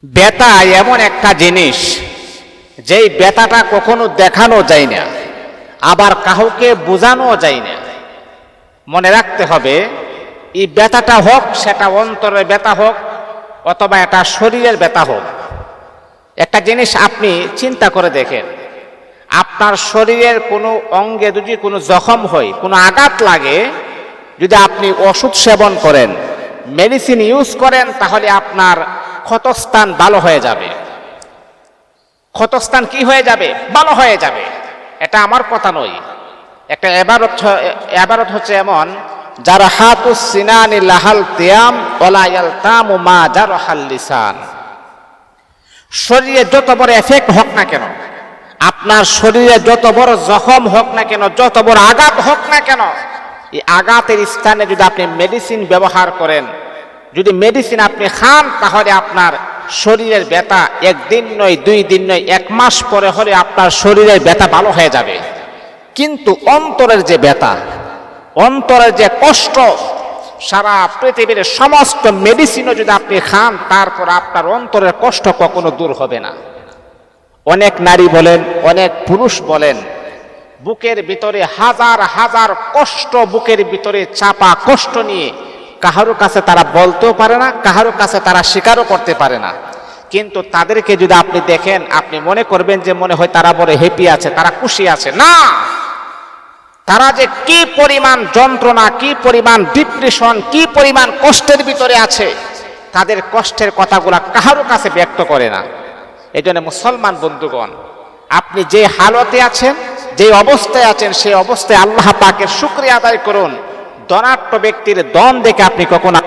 ব্যথা এমন একটা জিনিস যেই ব্যথাটা কখনো দেখানো যায় না, আবার কাউকে বোঝানো যায় না। মনে রাখতে হবে, এই ব্যথাটা হোক সেটা অন্তরের ব্যথা হোক অথবা এটা শরীরের ব্যথা হোক। একটা জিনিস আপনি চিন্তা করে দেখেন, আপনার শরীরের কোনো অঙ্গে যদি কোনো জখম হয়, কোনো আঘাত লাগে, যদি আপনি ওষুধ সেবন করেন, মেডিসিন ইউজ করেন, তাহলে আপনার ক্ষতস্থান ভালো হয়ে যাবে। ক্ষতস্থান কি হয়ে যাবে? ভালো হয়ে যাবে। এটা আমার কথা নয়, একটা এবারত হচ্ছে এমন, যার হাতু সিনানি লাহাল তিয়াম ওলা ইয়ালতামু মা জারহাল লিসান। শরীরে যত বড় এফেক্ট হোক না কেন, আপনার শরীরে যত বড় জখম হোক না কেন, যত বড় আঘাত হোক না কেন, এই আঘাতের স্থানে যদি আপনি মেডিসিন ব্যবহার করেন, যদি মেডিসিন আপনি খান, তাহলে আপনার শরীরের ব্যথা একদিন নয়, 2 দিন নয়, 1 মাস পরে হলে আপনার শরীরের ব্যথা ভালো হয়ে যাবে। কিন্তু অন্তরের যে ব্যথা, অন্তরের যে কষ্ট, সারা পৃথিবীর সমস্ত মেডিসিনও যদি আপনি খান, তারপর আপনার অন্তরের কষ্ট কখনো দূর হবে না। অনেক নারী বলেন, অনেক পুরুষ বলেন, বুকের ভিতরে হাজার হাজার কষ্ট, বুকের ভিতরে চাপা কষ্ট নিয়ে কাহারো কাছে তারা বলতেও পারে না, কাহারো কাছে তারা স্বীকারও করতে পারে না। কিন্তু তাদেরকে যদি আপনি দেখেন, আপনি মনে করবেন যে মনে হয় তারা বড় হ্যাপি আছে, তারা খুশি আছে। না, তারা যে কি পরিমাণ যন্ত্রণা, কি পরিমাণ ডিপ্রেশন, কি পরিমাণ কষ্টের ভিতরে আছে, তাদের কষ্টের কথাগুলা কাহারো কাছে ব্যক্ত করে না। এই জন্য মুসলমান বন্ধুগণ, আপনি যে হালতে আছেন, যে অবস্থায় আছেন, সেই অবস্থায় আল্লাহ পাকের শুকরিয়া আদায় করুন। ধনাঢ্য ব্যক্তির ধন দেখে আপনি কখনো